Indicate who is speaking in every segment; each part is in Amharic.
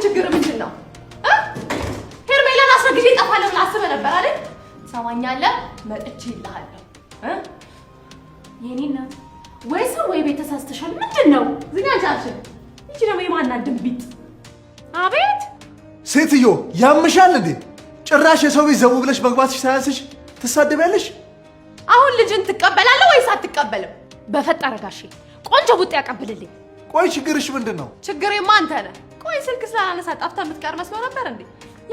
Speaker 1: ችግር ምንድነው? ሄርሜላን አስረግዤ እጠፋለሁ ብለህ አስበህ ነበር አይደል? ሰማኛለህ? መጥቼ ይልሃለሁ። የኔ እናት ወይ ሰው ወይ ቤት ተሳስተሻል። ምንድነው? ዝኛ ጃችን እንጂ ደግሞ የማናት ድንቢጥ? አቤት
Speaker 2: ሴትዮ ያምሻል እንዴ? ጭራሽ የሰው ቤት ዘው ብለሽ መግባትሽ ሳያንስሽ ትሳደቢያለሽ?
Speaker 1: አሁን ልጅን ትቀበላለህ ወይስ አትቀበልም? በፈጠረ ጋሼ ቆንጆ ቡጥ ያቀብልልኝ።
Speaker 2: ቆይ ችግርሽ ምንድነው?
Speaker 1: ችግሬማ አንተ ነህ። ቆይ ስልክ ስላላነሳ ጠፍተህ የምትቀር መስሎ ነበር እንዴ?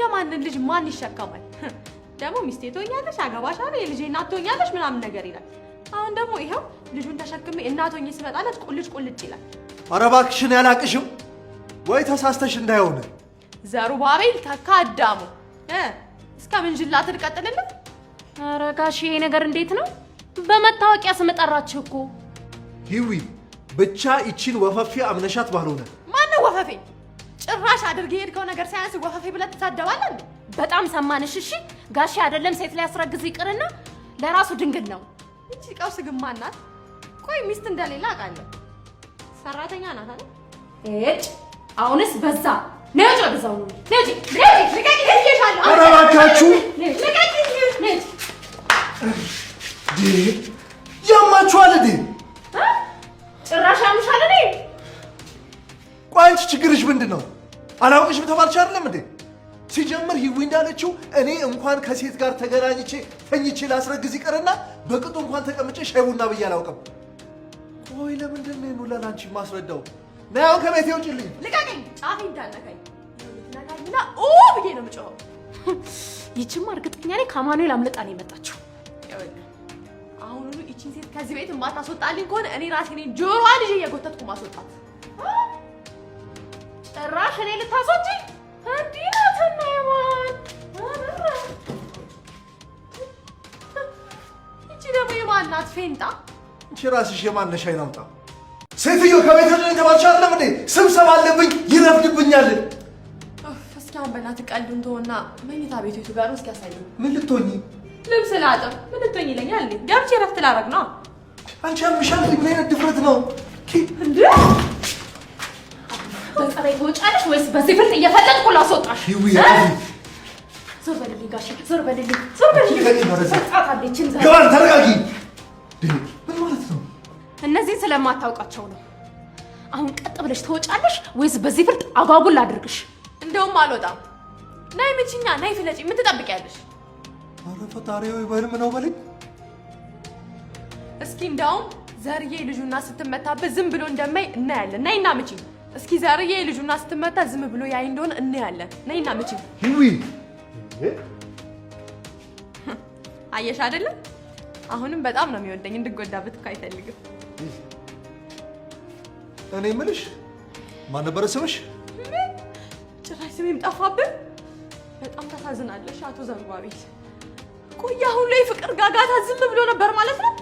Speaker 1: የማንን ልጅ ማን ይሸከማል? ደግሞ ሚስቴ ትሆኛለሽ፣ አገባሻለሁ፣ የልጄ እናት ትሆኛለሽ ምናምን ነገር ይላል። አሁን ደግሞ ይሄው ልጁን ተሸክሜ እናት ሆኜ ስመጣለት ቁልጭ ይላል። ኧረ
Speaker 2: እባክሽን ያላቅሽም ወይ ተሳስተሽ እንዳይሆን።
Speaker 1: ዘሩባቤል ተካ አዳሙ እስከ ምንጅላት ልቀጥልልህ? ኧረ ጋሼ ይሄ ነገር እንዴት ነው? በመታወቂያ ስም ጠራችሁ እኮ።
Speaker 2: ሂዊ ብቻ ይቺን ወፈፌ አምነሻት ባልሆነ።
Speaker 1: ማነው ወፈፌ? ጭራሽ አድርጌ የሄድከው ነገር ሳያንስ ወፈፌ ብለህ ትሳደባለህ እንዴ? በጣም ሰማንሽ። እሺ ጋሼ አይደለም ሴት ላይ ያስረግዝ ይቅርና ለራሱ ድንግል ነው። እቺ ቀውስ ግማ ናት። ቆይ ሚስት እንደሌላ አውቃለሁ። ሰራተኛ ናት አይደል? እጭ አሁንስ በዛ ነው። ወደዛው ነው ነጂ ልቀቂ ልቀቂሻለሁ።
Speaker 2: ኧረ እባካችሁ
Speaker 1: ልቀቂ ነጂ
Speaker 2: ያማችኋል እንዴ?
Speaker 1: ጭራሽ ያምሻል እንዴ?
Speaker 2: ቆይ አንቺ ችግርሽ ምንድነው? አላውቅሽም ተባልሽ አይደለም እንዴ? ሲጀምር ሂዊ እንዳለችው እኔ እንኳን ከሴት ጋር ተገናኝቼ ተኝቼ ላስረግዝ ይቀርና በቅጡ እንኳን ተቀምጬ ሻይ ቡና ብዬ አላውቅም። ቆይ ለምንድን ነው ይኑላ ላንቺ ማስረዳው? ነይ አሁን ከቤቴ ውጪልኝ። ልቀቂኝ። ጫፊ እንዳነካኝ ነካኝና ብዬ ነው የምጮኸው።
Speaker 1: ይቺማ እርግጠኛ ነኝ ከአማኑኤል አምልጣ ነው የመጣችው። አሁኑኑ ይቺን ሴት ከዚህ ቤት የማታስወጣልኝ ከሆነ እኔ ራሴ ነኝ ጆሮዋን ይዤ እየጎተትኩ ማስወጣት። ጭራሽ እኔ ልታስወጪ እንዲህ ናትና የማን ይቺ ደግሞ የማን ናት? ፌንጣ
Speaker 2: አንቺ ራስሽ የማን ነሽ? አይናውጣ ሴትዮ ከቤት ልጅ ተባልሽ አይደለም እንዴ? ስብሰባ አለብኝ ይረፍድብኛል።
Speaker 1: እስኪ አሁን በእናትህ ቀልዱን ተወውና መኝታ ቤቱ የቱ ጋር ነው? እስኪ ያሳየኝ።
Speaker 2: ምን ልትሆኚ?
Speaker 1: ልብስ ላጥብ። ምን ልትሆኚ ይለኛል እንዴ? ገብቼ እረፍት ላደርግ ነው።
Speaker 2: አንቺ ያምሻል። ምን አይነት ድፍረት ነው
Speaker 1: እንዴ? በጸባይ ትወጫለሽ ወይስ በዚህ ፍልጥ እየፈለጥኩ ላስወጣሽ?
Speaker 2: ሂዊ
Speaker 1: ዞር በልልኝ ጋሼ፣ ዞር በልልኝ፣ ዞር በልልኝ።
Speaker 2: ገባን ተረጋጊ። ምን ማለት ነው?
Speaker 1: እነዚህን ስለማታውቃቸው ነው። አሁን ቀጥ ብለሽ ትወጫለሽ ወይስ በዚህ ፍልጥ አጓጉል አድርግሽ? እንደውም አልወጣም። ናይ ምችኛ፣ ናይ ፍለጪ። ምን ትጠብቂያለሽ?
Speaker 2: ኧረ ፈጣሪ ሆይ በህልም ነው በለኝ።
Speaker 1: እስኪ እንደውም ዘርዬ ልጁና ስትመታበት ዝም ብሎ እንደማይ እናያለን። ናይና ምችኝ። እስኪ ዘርዬ ልጁና ስትመታ ዝም ብሎ ያይ እንደሆነ እናያለን። ናይና ምችኝ።
Speaker 2: ሂዊ
Speaker 1: አየሽ አይደለም? አሁንም በጣም ነው የሚወደኝ። እንድጎዳበት እኮ አይፈልግም።
Speaker 2: እኔ የምልሽ ማን ነበረ ስምሽ?
Speaker 1: ጭራሽ ስሜም ጠፋብን። በጣም ታሳዝናለሽ አቶ ዘሩባቤል። ቆይ አሁን ላይ ፍቅር ጋጋታ ዝም ብሎ ነበር ማለት ነው?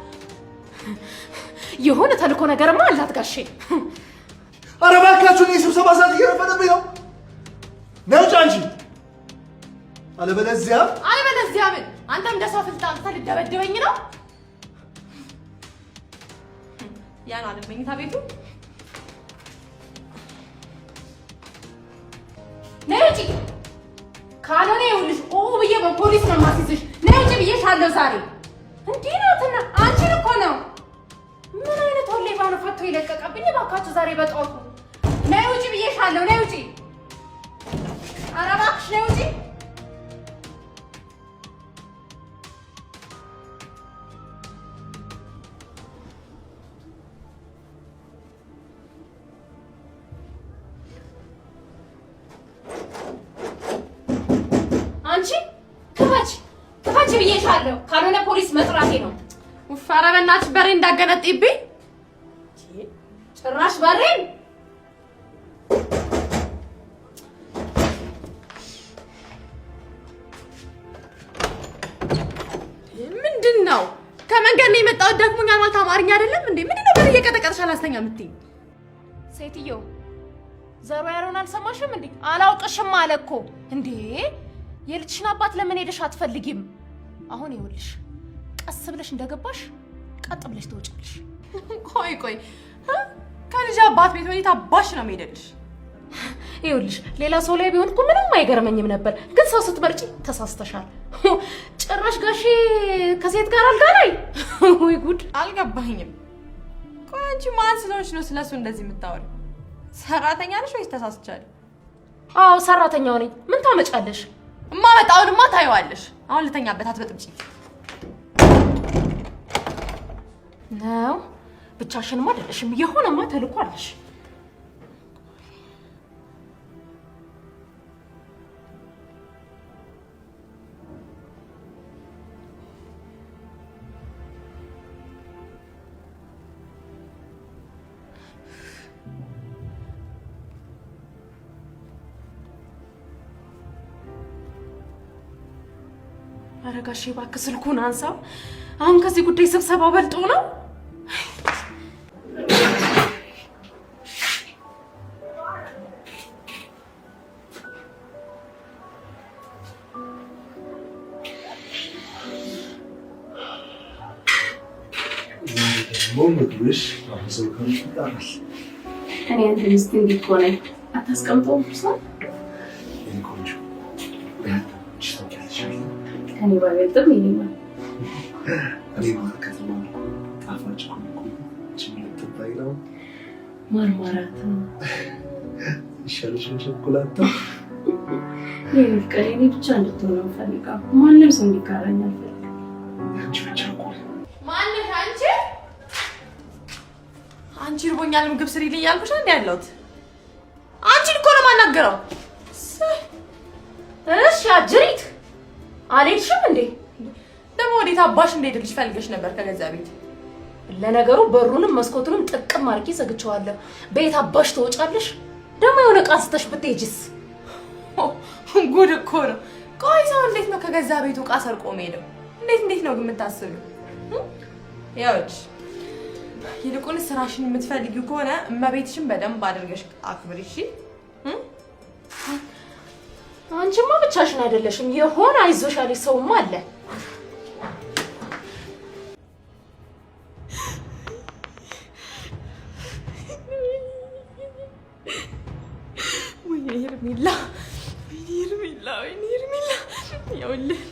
Speaker 1: የሆነ ተልኮ ነገርማ አላት ጋሼ።
Speaker 2: ኧረ እባካችሁ እኔ ስብሰባ ሰዓት እየረፈደብኝ ነው። ነይ ውጭ አንቺ። አለበለዚያ
Speaker 1: ምን? አንተም እንደሷ ፍልጣ አንተ ልደበድበኝ ነው? ያን አይደል መኝታ ቤቱ? ነይ ውጪ። ካልሆነ ይኸውልሽ ብዬ በፖሊስ ነው የማስይዝሽ። ነይ ውጪ ብዬሻለሁ ዛሬ። እንዲህ ናትና አንቺን እኮ ነው። ምን አይነት ወሌ ባለ ፈቶ ይለቀቀብኝ እባካችሁ ዛሬ በጠዋቱ። ነይ ውጪ ብዬሻለሁ። ነይ ውጪ። ኧረ እባክሽ ነይ ውጪ። ክፈች ብዬሻለሁ። ካልሆነ ፖሊስ መጥራቴ ነው። ኧረ በእናትሽ በሬ እንዳገነጥይብኝ። ጭራሽ በሬን ምንድን ነው? ከመንገድ ነው የመጣሁት። ደክሞኛል ማለት አማርኛ አይደለም እንዴ? ምንድን ነው በሬ እየቀጠቀጥሽ አላስተኛ የምትይኝ? ሴትዮ ዘሮ ያለውን አልሰማሽም እንዴ? አላውቅሽም አለ እኮ እንዴ። የልጅሽን አባት ለምን ሄደሽ አትፈልጊም? አሁን ይኸውልሽ ቀስ ብለሽ እንደገባሽ ቀጥ ብለሽ ትወጪልሽ። ቆይ ከልጅ አባት ቤት ወዴት አባሽ ነው የምሄድልሽ? ይኸውልሽ ሌላ ሰው ላይ ቢሆን እኮ ምንም አይገርመኝም ነበር፣ ግን ሰው ስትመርጪ ተሳስተሻል። ጭራሽ ጋሼ ከሴት ጋር አልጋ ላይ ወይ ጉድ!
Speaker 3: አልገባኝም። ቆይ አንቺ ማን ስለሆንሽ ነው ስለሱ እንደዚህ የምታወሪው? ሰራተኛ ነሽ ወይስ ተሳስቻለሁ?
Speaker 1: አዎ ሰራተኛው ነኝ። ምን ታመጫለሽ?
Speaker 3: እማመጣውንማ ታይዋለሽ። አሁን ልተኛበት አትበጥብጪ
Speaker 1: ነው። ብቻሽንማ አይደለሽም፣ የሆነማ ተልኮ አለሽ። ኧረ ጋሼ እባክህ ስልኩን አንሳው። አሁን ከዚህ ጉዳይ ስብሰባ በልጦ ነው። እኔ አንተ ሚስት እንዴት ሆነ አታስቀምጠውም? ሰው እኔ ባይበልጥም ይሄኛል
Speaker 2: እኔ ማርከት ነው ጣፋጭ ችግር ነው
Speaker 1: ማርማራት
Speaker 2: ይሻልሽ ቸኮላታ
Speaker 1: የፍቅሬ እኔ ብቻ እንድትሆን ነው ፈልጋው። ማንም ሰው እንዲጋራኝ አልፈልግም።
Speaker 2: አንቺ ብቻ እኮ
Speaker 3: ማንሽ አንቺ እርቦኛል ምግብ ስሪልኝ ያልኩሽ እንዴ ያለሁት አንቺን እኮ ነው የማናገረው።
Speaker 1: እሺ አጅሪት አልሄድሽም እንዴ?
Speaker 3: ደግሞ ወዴት አባሽ እንደሄድልሽ ፈልገሽ ነበር ከገዛ ቤት?
Speaker 1: ለነገሩ በሩንም መስኮቱንም ጥቅም አድርጌ ዘግቼዋለሁ። ቤት አባሽ ትወጫለሽ? ደግሞ የሆነ ዕቃ አንስተሽ ብትሄጂስ?
Speaker 3: ጉድ እኮ ነው። ቆይ ሰው እንዴት ነው ከገዛ ቤቱ ዕቃ ሰርቆ የሚሄደው? እንዴት ነው ግን የምታስቢው? ያውች ይልቁንስ ስራሽን የምትፈልጊው ከሆነ እመቤትሽን በደንብ አድርገሽ አክብሪ እሺ?
Speaker 1: አንቺማ ብቻሽን አይደለሽም፣ የሆነ አይዞሽ ያለሽ ሰውማ አለ።
Speaker 3: ወይኔ ሄርሜላ ያውልህ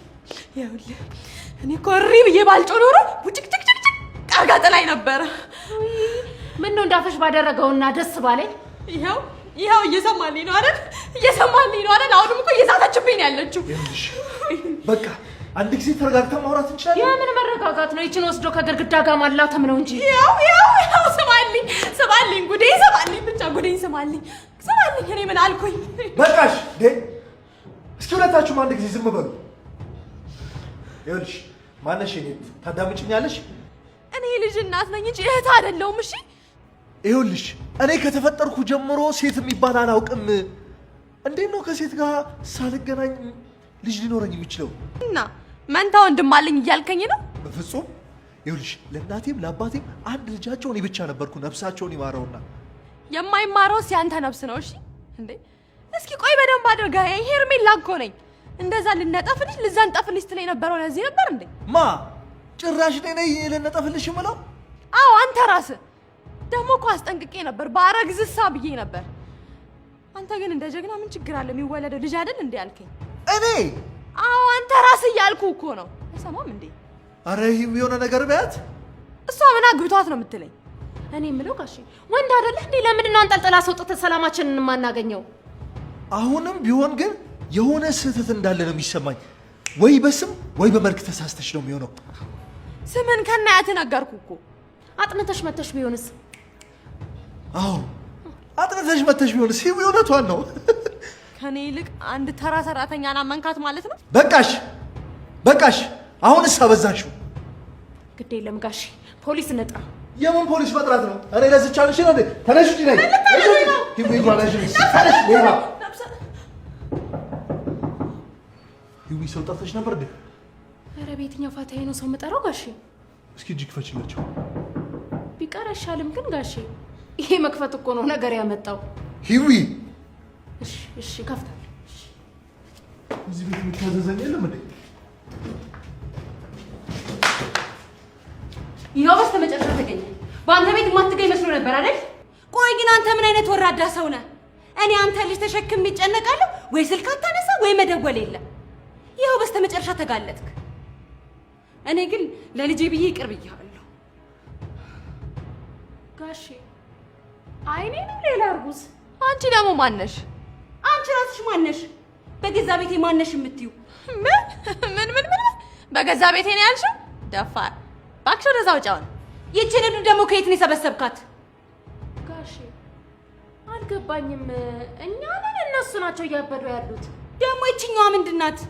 Speaker 3: እኔ እኮ እሪ ብዬ ባልጮህ ኖሮ ቡጭቅጭቅጭቅ አርጋ ጥላኝ ነበረ።
Speaker 1: ምን ነው እንዳፈሽ ባደረገውና ደስ ባለኝ።
Speaker 3: ይኸው እየሰማልኝ ነው አይደል? አሁንም እኮ እየሳተችብኝ ነው ያለችው።
Speaker 2: በቃ አንድ ጊዜ ተረጋግተን ማውራት እንችላለን።
Speaker 1: የምን መረጋጋት ነው? ይችን ወስዶ ከግድግዳ ጋር ማላተም ነው እንጂ።
Speaker 3: ይኸው ስማልኝ፣ ጉዴን ስማልኝ፣ ብቻ ጉዴን ስማልኝ። እኔ ምን አልኩኝ?
Speaker 2: በቃሽ። እስኪ ሁለታችሁም አንድ ጊዜ ዝም በሉ። ይኸውልሽ ማነሽ? እኔ ታዳምጪኛለሽ?
Speaker 3: እኔ ልጅ እናት ነኝ እንጂ እህት አይደለሁም። እሺ
Speaker 2: ይኸውልሽ እኔ ከተፈጠርኩ ጀምሮ ሴት የሚባል አላውቅም። እንዴት ነው ከሴት ጋር ሳልገናኝ ልጅ ሊኖረኝ የሚችለው?
Speaker 3: እና መንታ ወንድም አለኝ እያልከኝ ነው?
Speaker 2: በፍጹም። ይኸውልሽ ለእናቴም ለአባቴም አንድ ልጃቸው እኔ ብቻ ነበርኩ። ነፍሳቸውን ይማረውና
Speaker 3: የማይማረው ሲያንተ ነፍስ ነው። እሺ እንዴ እስኪ ቆይ በደንብ አድርጋ ሄርሜላ እኮ ነኝ። እንደዛ ልነጠፍልሽ ልዘንጠፍልሽ ስትለኝ ነበረው። ለዚህ ነበር እንዴ?
Speaker 2: ማ ጭራሽ ነኝ ልነጠፍልሽ የምለው?
Speaker 3: አዎ አንተ ራስህ ደግሞ እኮ አስጠንቅቄ ነበር። ባረግዝሳ ብዬ ነበር። አንተ ግን እንደ ጀግና ምን ችግር አለ የሚወለደው ልጅ አይደል እንዴ ያልከኝ?
Speaker 2: እኔ?
Speaker 3: አዎ አንተ ራስህ እያልኩ እኮ ነው። አይሰማም እንዴ?
Speaker 2: አረ የሆነ ነገር በያት።
Speaker 3: እሷ ምን አግብቷት ነው የምትለኝ?
Speaker 1: እኔ የምለው ጋሼ ወንድ አይደለህ እንዴ? ለምንድን ነው አንጠልጥላ አስወጥተህ ሰላማችንን የማናገኘው?
Speaker 2: አሁንም ቢሆን ግን የሆነ ስህተት እንዳለ ነው የሚሰማኝ። ወይ በስም ወይ በመልክ ተሳስተሽ ነው የሚሆነው።
Speaker 3: ስምን ከናያት ነገርኩ እኮ።
Speaker 1: አጥንተሽ መተሽ ቢሆንስ?
Speaker 2: አዎ አጥንተሽ መተሽ ቢሆንስ? ይሄ እውነቷን ነው።
Speaker 3: ከኔ ይልቅ አንድ ተራ ሰራተኛና መንካት ማለት ነው።
Speaker 2: በቃሽ። አሁንስ አበዛሽው።
Speaker 1: ግድ የለም ጋሼ ፖሊስ እንጥራ።
Speaker 2: የምን ፖሊስ መጥራት ነው? እኔ ለዚህ ቻንሽ ነው እንዴ? ተነሽ እንጂ ነኝ። ይሁን ሰው ጠርተሽ ነበር እንዴ?
Speaker 1: ኧረ በየትኛው ፋታዬ ነው ሰው የምጠራው ጋሼ?
Speaker 2: እስኪ እጅ ክፈችላቸው።
Speaker 1: ቢቀር አይሻልም ግን ጋሼ? ይሄ መክፈት እኮ ነው ነገር ያመጣው።
Speaker 2: ሂዊ
Speaker 1: እሺ ከፍታለሁ።
Speaker 2: እዚህ ቤት የምታዘዘኝ የለም እንዴ?
Speaker 3: ይኸው በስተመጨረሻ ተገኘ። በአንተ ቤት የማትገኝ መስሎ ነበር አይደል? ቆይ ግን አንተ ምን አይነት ወራዳ ሰው ነህ?
Speaker 4: እኔ አንተ ልጅ ተሸክም ይጨነቃለሁ ወይ ስልክ አታነሳ ወይ መደወል የለም። ይኸው በስተመጨረሻ ተጋለጥክ። እኔ ግን ለልጄ ብዬ ይቅር ብያለሁ።
Speaker 1: ጋሼ አይኔ ነው ሌላ እርጉዝ።
Speaker 3: አንቺ ደግሞ ማነሽ?
Speaker 4: አንቺ ራስሽ ማነሽ? በገዛ ቤቴ ማነሽ የምትዩ?
Speaker 3: ምን በገዛ ቤቴ ነው ያልሽው? ደፋር እባክሽ ወደዛ ውጫውን።
Speaker 4: ይችን እብድ ደግሞ ከየት ነው የሰበሰብካት?
Speaker 1: ጋሼ አልገባኝም። እኛ ነን እነሱ ናቸው እያበዱ ያሉት?
Speaker 4: ደግሞ ይችኛዋ ምንድን ናት?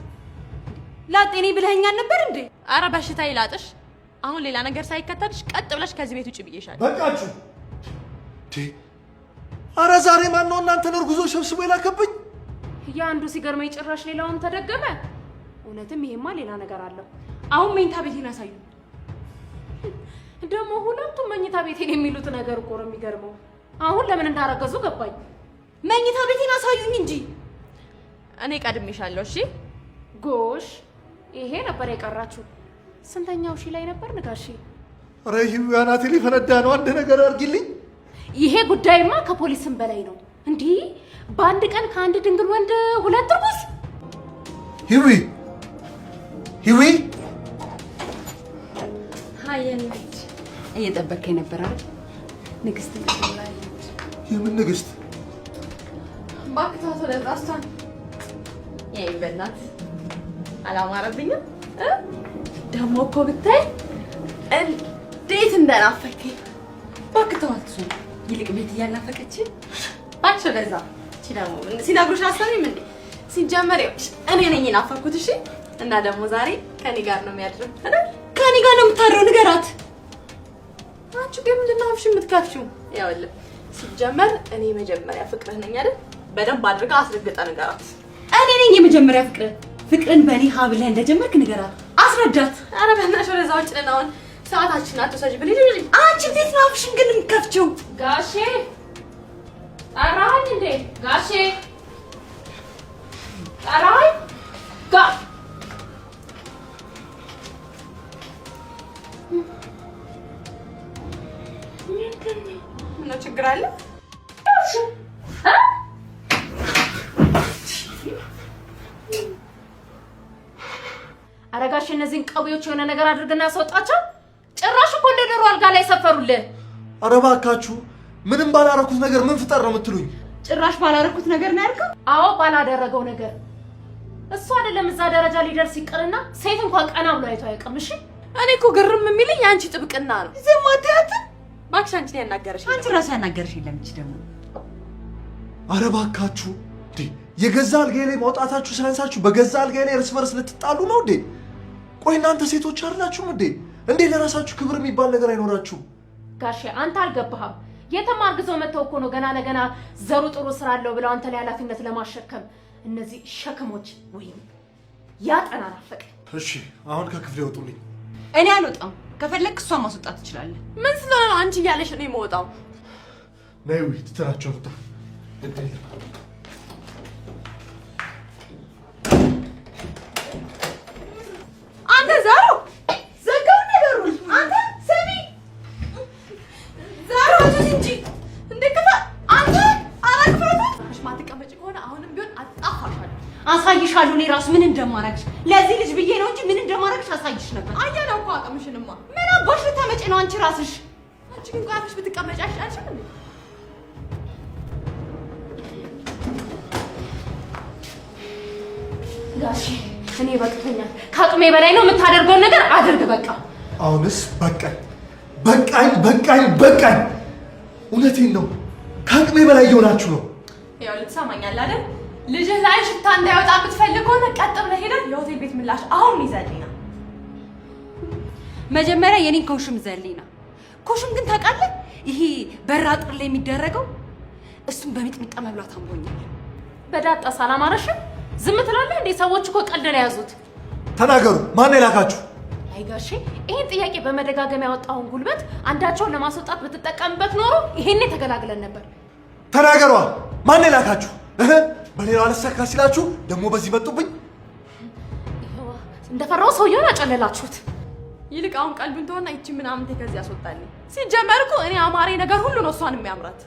Speaker 4: ላጤኔ ብለኸኛል ነበር እንዴ?
Speaker 3: አረ በሽታ ይላጥሽ። አሁን ሌላ ነገር ሳይከተልሽ ቀጥ ብለሽ ከዚህ ቤት ውጭ ብዬሻለሁ።
Speaker 2: በቃችሁ። አረ ዛሬ ማን ነው እናንተን እርጉዞች ሰብስቦ የላከብኝ?
Speaker 1: ያንዱ ሲገርመኝ ጭራሽ ሌላውን ተደገመ። እውነትም ይሄማ ሌላ ነገር አለው።
Speaker 4: አሁን መኝታ ቤቴን አሳዩ።
Speaker 1: ደግሞ ሁለቱም መኝታ ቤቴን የሚሉት ነገር እኮ ነው የሚገርመው። አሁን ለምን እንዳረገዙ ገባኝ።
Speaker 4: መኝታ ቤቴን አሳዩኝ እንጂ
Speaker 3: እኔ ቀድሜሻለሁ። እሺ
Speaker 1: ጎሽ፣ ይሄ ነበር የቀራችሁ። ስንተኛው ሺ ላይ ነበር ንጋሺ?
Speaker 2: አረ ህያናቴ ሊፈነዳ ነው። አንድ ነገር አድርጊልኝ።
Speaker 1: ይሄ ጉዳይማ ከፖሊስም በላይ ነው። እንዲህ በአንድ ቀን ከአንድ ድንግል ወንድ ሁለት እርጉዝ።
Speaker 2: ሂዊ
Speaker 4: ሀየልጅ እየጠበቀኝ ነበር አይደል? ንግስት ትላለች።
Speaker 2: የምን ንግስት?
Speaker 3: ባክታቶ ለራስቷን ይሄ በእናት አላማረብኝም። ደግሞ እኮ ብታይ እንዴት እንደናፈቀኝ። ባክታዋት ይልቅ ቤት እያናፈቀችኝ። ባክሽ ለዛ እቺ ደግሞ ሲነግሩሽ አሰሚም እንዴ? ሲጀመር እኔ ነኝ ናፈኩት። እሺ እና ደግሞ ዛሬ ከኔ ጋር ነው የሚያድረው አይደል?
Speaker 4: ከኔ ጋር ነው የምታድረው? ንገራት።
Speaker 3: አንቺ ግን ምንድን ነው አፍሽ የምትከፍቺው? ያውልህ ሲጀመር እኔ መጀመሪያ ፍቅርህ ነኝ አይደል? በደንብ አድርጋ አስረግጣ ንገራት።
Speaker 4: እኔ ነኝ የመጀመሪያ ፍቅርን በእኔ ሀ ብለህ እንደጀመርክ ንገራት፣ አስረዳት።
Speaker 3: ኧረ በእናትሽ ወደዛ ውጭ ነን። አሁን ሰዓታችን አትወሰጂ ብለሽ
Speaker 4: አንቺ እንዴት ነው አፍሽን ግን የምትከፍቺው?
Speaker 1: ጋሼ ጠራኸኝ እንዴ? ጋሼ ጠራኸኝ?
Speaker 3: ምነው ችግር አለ?
Speaker 1: ኧረ ጋሼ እነዚህን ቀቢዎች የሆነ ነገር አድርግና ያስወጣቸው። ጭራሽ እኮ እንደ ዶሮ አልጋ ላይ ሰፈሩልህ።
Speaker 2: ኧረ እባካችሁ ምንም ባላረኩት ነገር ምን ፍጠር ነው የምትሉኝ?
Speaker 4: ጭራሽ ባላረኩት ነገር ነው ያልከው?
Speaker 1: አዎ ባላደረገው ነገር። እሱ አይደለም እዛ ደረጃ ሊደርስ ይቅርና ሴት እንኳን ቀና ብሎ አይቶ አያውቅም። እሺ
Speaker 3: እኔ እኮ ግርም የሚለኝ አንቺ ጥብቅና ነው።
Speaker 4: ዝም አትያት።
Speaker 3: እባክሽ አንቺ ነው ያናገረሽ።
Speaker 4: አንቺ ራሱ ያናገረሽ የለም። እቺ ደግሞ
Speaker 2: ኧረ እባካችሁ የገዛ አልጋዬ ላይ ማውጣታችሁ ሳያንሳችሁ በገዛ አልጋዬ ላይ እርስ በርስ ልትጣሉ ነው እንዴ? ቆይ እናንተ ሴቶች አይደላችሁም እንዴ? እንዴ ለራሳችሁ ክብር የሚባል ነገር አይኖራችሁም?
Speaker 1: ጋሼ አንተ አልገባህም። የተማ አርግዘው መተው እኮ ነው ገና ለገና ዘሩ ጥሩ ስራ አለው ብለው አንተ ላይ ኃላፊነት ለማሸከም እነዚህ ሸክሞች ወይም ያጠና ናፈቀ።
Speaker 2: እሺ አሁን ከክፍሌ ወጡልኝ።
Speaker 4: እኔ አልወጣም። ከፈለክ እሷን ማስወጣት ትችላለህ።
Speaker 3: ምን ስለሆነ ነው አንቺ እያለሽ ነው የምወጣው?
Speaker 2: ነይ ወይ ትተራቸው ወጣ።
Speaker 4: አንተ ዛሩ ዘጋው ነገሩን። አንተ ሰሚ ዛሩ እንጂ እንደ ከፋ አንተ አራክፈታ
Speaker 3: ማትቀመጪ ከሆነ አሁንም ቢሆን አጣፋሻለሁ።
Speaker 4: አሳይሻለሁ። እኔ ራሱ ምን እንደማረግሽ ለዚህ ልጅ ብዬ ነው እንጂ ምን እንደማረግሽ አሳይሽ ነበር።
Speaker 3: አያለው እኮ አቅምሽንማ።
Speaker 4: ምን አባሽ ልታመጪ ነው አንቺ ራስሽ?
Speaker 3: አንቺ ግን ቋፍሽ ብትቀመጪ አይሻልሽም እንዴ?
Speaker 1: ጋሼ እኔ በቅተኛል። ከአቅሜ በላይ ነው። የምታደርገውን ነገር አድርግ በቃ።
Speaker 2: አሁንስ በቃኝ። እውነቴን ነው። ከአቅሜ በላይ እየሆናችሁ ነው።
Speaker 3: ያው ልትሰማኛለህ አይደል? ልጅህ ላይ ሽታ እንዳይወጣ የምትፈልግ ከሆነ ቀጥ ብለህ ሄደህ የሆቴል ቤት ምላሽ አሁን ይዘልኝና
Speaker 4: መጀመሪያ የኔን ኮሽም ዘሊና ኮሽም ግን ታውቃለህ፣ ይሄ በራጥር ላይ የሚደረገው እሱን በሚጥሚጣ መብላት አምሮኛል።
Speaker 1: በዳጣ ሳላማረሽም ዝም ትላለህ እንዴ? ሰዎች እኮ ቀልድ ነው የያዙት።
Speaker 2: ተናገሩ፣ ማን የላካችሁ?
Speaker 1: አይ ጋሼ ይሄን ጥያቄ በመደጋገም ያወጣውን ጉልበት አንዳቸውን ለማስወጣት ብትጠቀምበት ኖሮ ይሄኔ ተገላግለን ነበር።
Speaker 2: ተናገሯ፣ ማን የላካችሁ? በሌላው አለሳካ ሲላችሁ ደግሞ በዚህ መጡብኝ።
Speaker 1: እንደፈራው ሰውየውን አጨለላችሁት።
Speaker 3: ይልቅ አሁን ቀልብን ተወና ይቺ ምናምን ከዚህ ያስወጣልኝ። ሲጀመር እኮ እኔ አማሬ ነገር ሁሉ ነው እሷን የሚያምራት።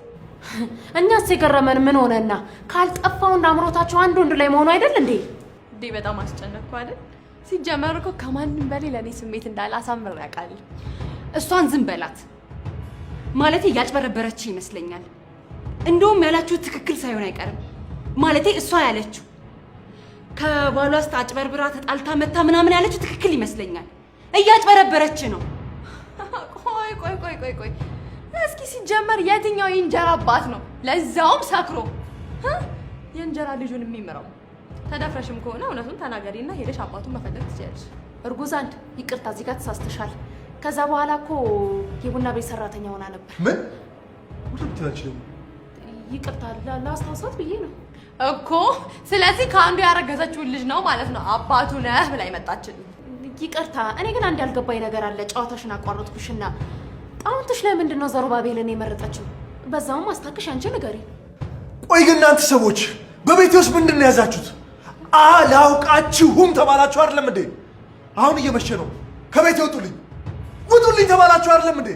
Speaker 1: እኛስ የገረመን ምን ሆነና ካልጠፋው እንዳምሮታቸው አንድ ወንድ ላይ መሆኑ አይደል እንዴ?
Speaker 3: እንዴ በጣም አስጨነቅኩ አይደል? ሲጀመር እኮ ከማንም በላይ ለኔ ስሜት እንዳለ አሳምሬ አውቃለሁ።
Speaker 4: እሷን ዝም በላት ማለቴ ያጭበረበረች ይመስለኛል። እንደውም ያላችሁ ትክክል ሳይሆን አይቀርም። ማለቴ እሷ ያለችው ከባሏ አጭበርብራ ተጣልታ መታ ምናምን ያለችው ትክክል ይመስለኛል። እያጭበረበረች ነው።
Speaker 3: ቆይ እስኪ ሲጀመር የትኛው የእንጀራ አባት ነው ለዛውም ሰክሮ የእንጀራ ልጁን የሚምረው? ተደፍረሽም ከሆነ እውነቱን ተናገሪና ሄደሽ አባቱን መፈለግ ትችያለሽ።
Speaker 1: እርጉዝ አንድ ይቅርታ፣ እዚህ ጋር ተሳስተሻል። ከዛ በኋላ እኮ የቡና ቤት ሰራተኛ ሆና ነበር።
Speaker 2: ምን ወጥታችሁ?
Speaker 1: ይቅርታ ላስታውሳት ብዬ ነው
Speaker 3: እኮ። ስለዚህ ከአንዱ ያረገዘችውን ልጅ ነው ማለት ነው አባቱ ነህ ብላ ይመጣችልኝ።
Speaker 1: ይቅርታ፣ እኔ ግን አንድ ያልገባኝ ነገር አለ። ጨዋታሽን አቋረጥኩሽና ጣውንትሽ ለምንድን ነው ዘሩባቤልን የመረጠችው? በዛውም አስታክሽ አንቺ ንገሪ።
Speaker 2: ቆይ ግን እናንተ ሰዎች በቤቴ ውስጥ ምንድን ነው ያዛችሁት? አላውቃችሁም ተባላችሁ አይደለም እንዴ? አሁን እየመሸ ነው። ከቤቴ ውጡልኝ ተባላችሁ አይደለም እንዴ?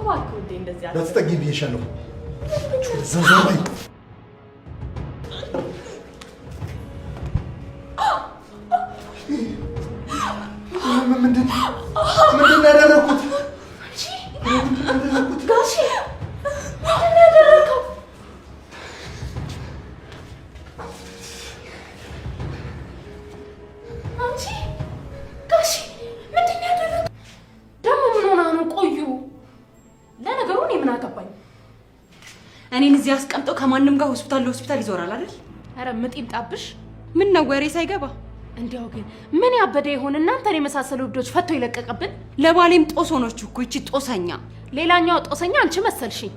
Speaker 3: እባክህ እንዴ እንደዚህ አለ።
Speaker 2: ለተጠጊ ብዬሻለሁ። ዘዘበይ ምንድን ያደረኩት?
Speaker 1: ጋሼ ምንድን ያደረከው? አንቺ ጋሼ ምንድን ያደረከው? ደግሞ ምን ሆና ነው? ቆዩ። ለነገሩ እኔ ምን አገባኝ?
Speaker 4: እኔን እዚህ አስቀምጠው ከማንም ጋር ሆስፒታል ለሆስፒታል ይዞራል አይደል?
Speaker 1: ኧረ ምጥ ይምጣብሽ።
Speaker 4: ምን ነው ወሬ ሳይገባ?
Speaker 1: እንዲያው ግን ምን ያበደ ይሆን እናንተን የመሳሰሉ እብዶች ፈቶ ይለቀቀብን?
Speaker 4: ለባሌም ጦስ ሆኖች እኮ እቺ ጦሰኛ።
Speaker 1: ሌላኛው ጦሰኛ አንቺ መሰልሽኝ።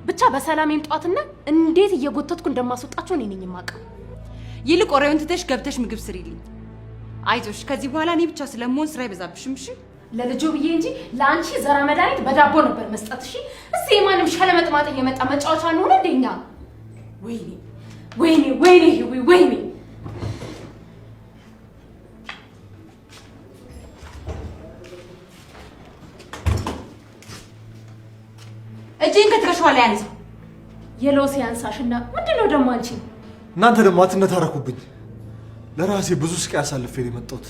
Speaker 1: ብቻ በሰላም ይምጧትና እንዴት እየጎተትኩ እንደማስወጣቸው እኔ ነኝ የማውቀው።
Speaker 4: ይልቅ ወሬውን ትተሽ ገብተሽ ምግብ ስሪልኝ። አይዞሽ፣ ከዚህ በኋላ እኔ ብቻ ስለምሆን ስራ ይበዛብሽም። እሺ
Speaker 1: ለልጁ ብዬ እንጂ ለአንቺ ዘራ መድኃኒት በዳቦ ነበር መስጠት። እሺ እዚህ የማንም ሸለመጥማጥ እየመጣ መጫወቻ ነው እንደኛ። ወይኔ
Speaker 4: እጄን ከትከሻዋ ላይ አንሳ።
Speaker 1: የሎሲ አንሳሽና ምንድነው ደግሞ አንቺ?
Speaker 2: እናንተ ደግሞ አትነታረኩብኝ። ለራሴ ብዙ ስቃይ አሳልፌ ነው የመጣሁት።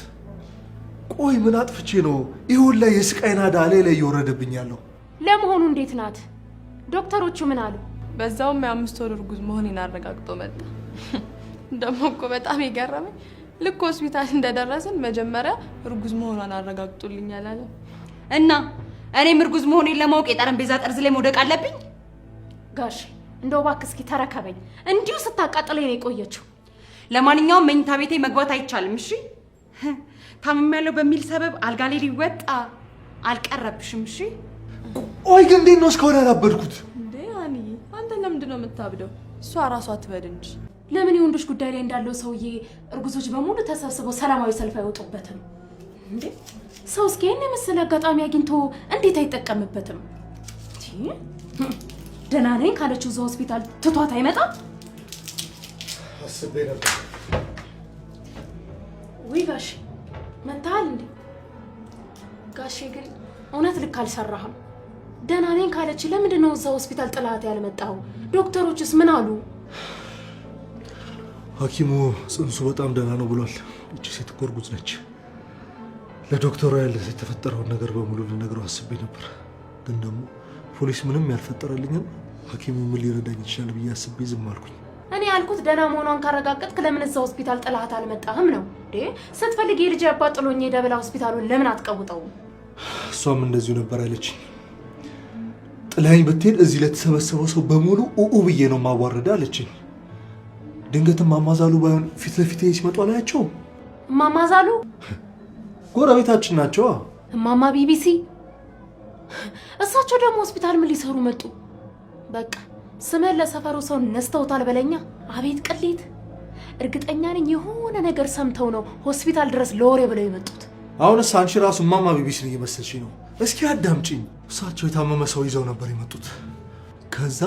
Speaker 2: ቆይ ምን አጥፍቼ ነው ይሁን ላይ የስቃይ ናዳ ላይ እየወረደብኝ ያለው?
Speaker 1: ለመሆኑ እንዴት ናት? ዶክተሮቹ ምን አሉ?
Speaker 3: በዛውም የ5 ወር እርጉዝ መሆኔን አረጋግጦ መጣ። ደግሞ እኮ በጣም የገረመኝ ልክ ሆስፒታል እንደደረስን መጀመሪያ እርጉዝ መሆኗን አረጋግጦልኛል አለ።
Speaker 4: እና እኔም እርጉዝ መሆኔን ለማወቅ የጠረጴዛ ጠርዝ ላይ መውደቅ አለብኝ?
Speaker 1: ጋሽ እንደው እባክህ እስኪ ተረከበኝ። እንዲሁ ስታቃጥለኝ ነው የቆየችው።
Speaker 4: ለማንኛውም መኝታ ቤቴ መግባት አይቻልም። እሺ ታምሜያለሁ በሚል ሰበብ አልጋ ላይ ሊወጣ አልቀረብሽም። እሺ
Speaker 2: ቆይ ግን እንዴት ነው እስካሁን ያላበድኩት?
Speaker 3: እንዴ አንዬ አንተ ለምንድን ነው የምታብደው? እሷ ራሷ ትበድ እንጂ።
Speaker 1: ለምን የወንዶች ጉዳይ ላይ እንዳለው ሰውዬ እርጉዞች በሙሉ ተሰብስበው ሰላማዊ ሰልፍ አይወጡበትም እንዴ? ሰው እስኪ ይሄን የመሰለ አጋጣሚ አግኝቶ እንዴት አይጠቀምበትም? ደህና ነኝ ካለችው እዛ ሆስፒታል ትቷት አይመጣም?
Speaker 2: አስቤ ነበር።
Speaker 1: ውይ ጋሼ መታል እንዴ? ጋሼ ግን እውነት ልክ አልሰራህም። ደህና ነኝ ካለች ለምንድን ነው እዛ ሆስፒታል ጥላት ያልመጣው? ዶክተሮችስ ምን አሉ?
Speaker 2: ሐኪሙ ጽንሱ በጣም ደህና ነው ብሏል። እቺ ሴት እኮ እርጉዝ ነች። ለዶክተሩ ያለ የተፈጠረውን ነገር በሙሉ ልነግረው አስቤ ነበር። ግን ደግሞ ፖሊስ ምንም ያልፈጠረልኝም ሐኪሙ ምን ሊረዳኝ ይችላል ብዬ አስቤ ዝም አልኩኝ።
Speaker 1: እኔ ያልኩት ደህና መሆኗን ካረጋገጥክ ለምን እዛ ሆስፒታል ጥላት አልመጣህም ነው እንዴ? ስትፈልግ የልጅ አባት ጥሎኝ ሄደ ብላ ሆስፒታሉን ለምን አትቀውጠውም?
Speaker 2: እሷም እንደዚሁ ነበር ያለችኝ። ጥላኝ ብትሄድ እዚህ ለተሰበሰበው ሰው በሙሉ ኡኡ ብዬ ነው ማዋረዳ አለችኝ። ድንገትም ማማዛሉ ባይሆን ፊት ለፊቴ ሲመጡ አላያቸውም።
Speaker 1: ማማዛሉ
Speaker 2: ጎረቤታችን ናቸው።
Speaker 1: እማማ ቢቢሲ እሳቸው ደግሞ ሆስፒታል ምን ሊሰሩ መጡ? በቃ ስመን ለሰፈሩ ሰው ነስተውታል በለኛ። አቤት ቅሌት! እርግጠኛ ነኝ የሆነ ነገር ሰምተው ነው ሆስፒታል ድረስ ለወሬ ብለው የመጡት።
Speaker 2: አሁንስ አንቺ ራሱ እማማ ቢቢሲን እየመሰልሽ ነው። እስኪ አዳምጪኝ። እሳቸው የታመመ ሰው ይዘው ነበር የመጡት። ከዛ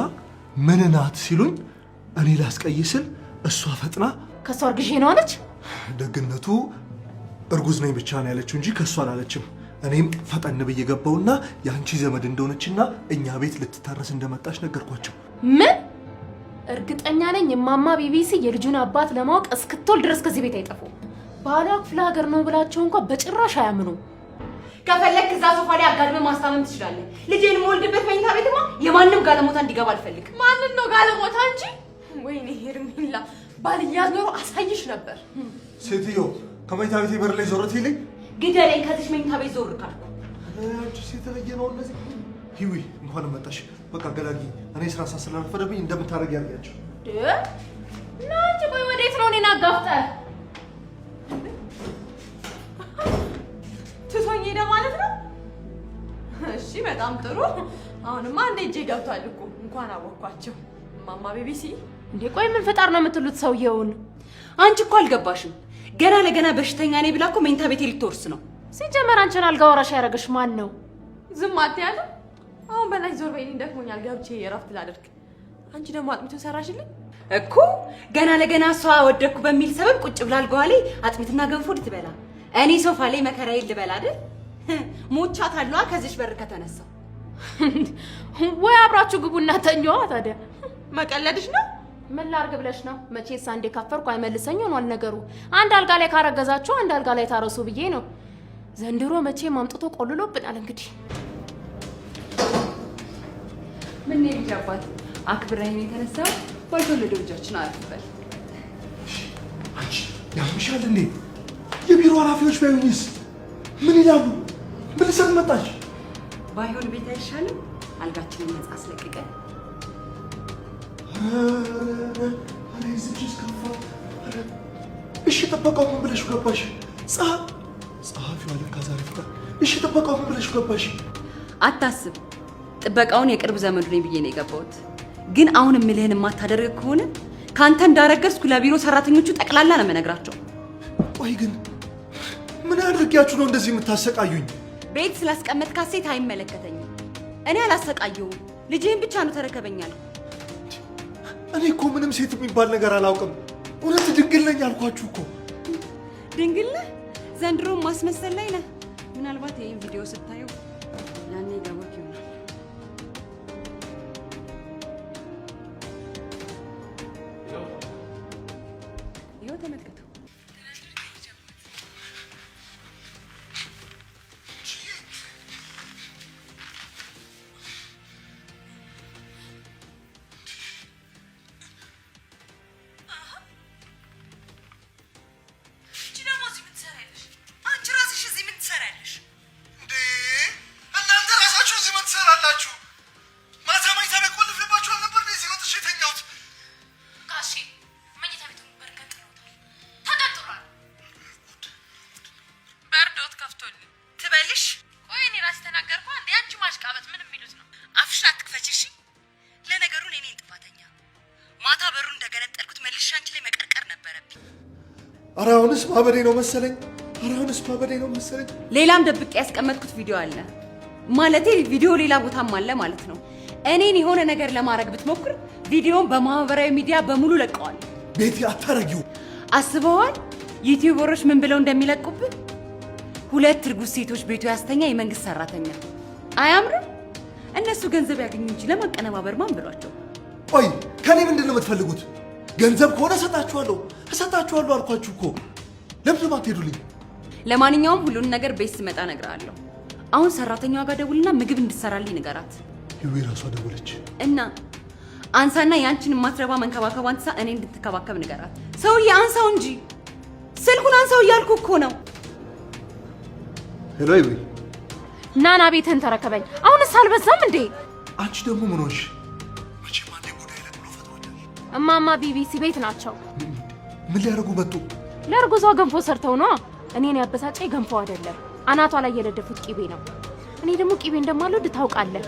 Speaker 2: ምን ናት ሲሉኝ እኔ ላስቀይ ስል እሷ ፈጥና
Speaker 1: ከሷ እርግዤ ነው አለች።
Speaker 2: ደግነቱ እርጉዝ ነኝ ብቻ ነው ያለችው እንጂ ከሷ አላለችም። እኔም ፈጠን ብዬ ገባውና ያንቺ ዘመድ እንደሆነችና እኛ ቤት ልትታረስ እንደመጣች ነገርኳቸው።
Speaker 1: ምን? እርግጠኛ ነኝ እማማ ቢቢሲ የልጁን አባት ለማወቅ እስክትወል ድረስ ከዚህ ቤት አይጠፉም። ባሏ ክፍለ ሀገር ነው ብላቸው እንኳን በጭራሽ አያምኑም።
Speaker 4: ከፈለክ እዛ ሶፋ ላይ አጋድመህ ማስታመም ትችላለህ። ልጄን የምወልድበት መኝታ ቤትማ የማንም ጋለሞታ እንዲገባ አልፈልግም።
Speaker 1: ማንን ነው ጋለሞታ እንጂ? ወይኔ ሄርሜላ ባልያዝ ኖሮ አሳይሽ ነበር።
Speaker 2: ሴትዮ ከመኝታ ቤቴ በር ላይ ዞረት ይልኝ
Speaker 4: ግደለኝ ከዚህ መኝታ ቤት ዞር ካልኩ።
Speaker 2: አንቺ ሴትለየ ነው እነዚህ። ሂዊ እንኳን መጣሽ። በቃ ገላጊ። እኔ ስራ ሳስላልፈደብኝ እንደምታረግ ያርጋችሁ።
Speaker 1: ናንቺ ቆይ ወዴት ነው እኔን አጋፍጠህ ትቶኝ ሄደ ማለት ነው? እሺ በጣም ጥሩ። አሁንማ አንዴ እጄ ገብቷል እኮ። እንኳን አወኳቸው እማማ ቢቢሲ። እንዴ ቆይ ምን ፍጣር ነው የምትሉት ሰውየውን?
Speaker 4: አንቺ እኮ አልገባሽም። ገና ለገና በሽተኛ ነኝ ብላ እኮ መኝታ ቤቴ ልትወርስ ነው።
Speaker 1: ሲጀመር አንቺን አልጋ ወራሽ ያደረገሽ ማን ነው? ዝም አትያለ። አሁን በላይ ዞር በይልኝ፣ ደክሞኛል። ገብቼ እረፍት ላደርግ። አንቺ ደግሞ አጥሚቱን ሰራሽልኝ
Speaker 4: እኮ። ገና ለገና እሷ ወደኩ በሚል ሰበብ ቁጭ ብላ አልጋዋ ላይ አጥሚትና ገንፎ ልትበላ፣ እኔ ሶፋ ላይ መከራዬን ልበላ አይደል? ሞቻታለሁ ከዚች በር ከተነሳው።
Speaker 1: ወይ አብራችሁ ግቡና ተኛዋ። ታዲያ መቀለድሽ ነው? ምን ላርግ ብለሽ ነው? መቼስ አንዴ ካፈርኩ አይመልሰኝ ሆኗል ነገሩ። አንድ አልጋ ላይ ካረገዛችሁ አንድ አልጋ ላይ ታረሱ ብዬ ነው። ዘንድሮ መቼም አምጥቶ ቆልሎብናል። እንግዲህ
Speaker 4: ምን ይልጃባት አክብረኝ የተነሳው ባልተወለዱ ልጆችን አልፈል።
Speaker 2: አንቺ ያምሻል እንዴ? የቢሮ ኃላፊዎች ባይሆንስ ምን ይላሉ? ምን ልሰጥ መጣች?
Speaker 4: ባይሆን ቤት አይሻልም? አልጋችንን ነጻ አስለቅቀን።
Speaker 2: አሬ ዝጅስ ከፋ። እሺ ጥበቃው ምን ብለሽ ገባሽ? ጸሐፊው አለ ካዛሪ ፍቅር። እሺ ጥበቃው ምን ብለሽ ገባሽ?
Speaker 4: አታስብ፣ ጥበቃውን የቅርብ ዘመዱ ነኝ ብዬ ነው የገባሁት። ግን አሁን እምልህን የማታደርግ ከሆነ ካንተ እንዳረገዝኩ ለቢሮ ሰራተኞቹ ጠቅላላ ነው የምነግራቸው።
Speaker 2: ቆይ ግን ምን አድርጊያችሁ ነው እንደዚህ የምታሰቃዩኝ?
Speaker 4: ቤት ስላስቀመጥካት ሴት አይመለከተኝም። እኔ አላሰቃየሁም። ልጄን ብቻ ነው ተረከበኛል።
Speaker 2: እኔ እኮ ምንም ሴት የሚባል ነገር አላውቅም። እውነት ድንግል ነኝ አልኳችሁ እኮ።
Speaker 4: ድንግል ነህ? ዘንድሮ ማስመሰል ላይ ነህ። ምናልባት ይህን ቪዲዮ ስታየው ያኔ ገባክ ይሆናል። ይኸው ተመልከቱ።
Speaker 2: አራውንስ ማበዴ ነው መሰለኝ።
Speaker 4: ሌላም ደብቄ ያስቀመጥኩት ቪዲዮ አለ። ማለቴ ቪዲዮ ሌላ ቦታም አለ ማለት ነው። እኔን የሆነ ነገር ለማድረግ ብትሞክር ቪዲዮን በማህበራዊ ሚዲያ በሙሉ ለቀዋል።
Speaker 2: ቤቲ አታረጊው።
Speaker 4: አስበዋል? ዩቲዩበሮች ምን ብለው እንደሚለቁብን? 2 እርጉዝ ሴቶች ቤቱ ያስተኛ የመንግስት ሰራተኛ። አያምርም? እነሱ ገንዘብ ያገኙ እንጂ ለማቀነባበር ማን ብሏቸው?
Speaker 2: ቆይ ከኔ ምንድን ነው የምትፈልጉት? ገንዘብ ከሆነ እሰጣችኋለሁ አልኳችሁ እኮ። ለምን አትሄዱልኝ?
Speaker 4: ለማንኛውም ሁሉን ነገር ቤት ስመጣ እነግርሃለሁ። አሁን ሰራተኛዋ ጋር ደውልና ምግብ እንድትሰራልኝ ንገራት።
Speaker 2: ይሄ ራሷ ደወለች
Speaker 4: እና አንሳና ያንቺን ማትረባ መንከባከብ አንሳ እኔ እንድትከባከብ ንገራት። ሰውዬ አንሳው እንጂ ስልኩን አንሳው እያልኩ እኮ ነው።
Speaker 2: ሄሎ ይዊ
Speaker 1: ናና ቤትህን ተረከበኝ። አሁንስ አልበዛም እንዴ?
Speaker 2: አንቺ ደግሞ ምን ሆንሽ? መቼም አንዴ ጉዳይ ለብሎ ፈጥሮኛል።
Speaker 1: እማማ ቢቢሲ ቤት ናቸው።
Speaker 2: ምን ሊያደርጉ መጡ?
Speaker 1: ለእርጉዟ ገንፎ ሰርተው ነው። እኔን ያበሳጨኝ ገንፎ አይደለም፣ አናቷ ላይ የነደፉት ቂቤ ነው። እኔ ደግሞ ቂቤ እንደማልወድ ታውቃለህ።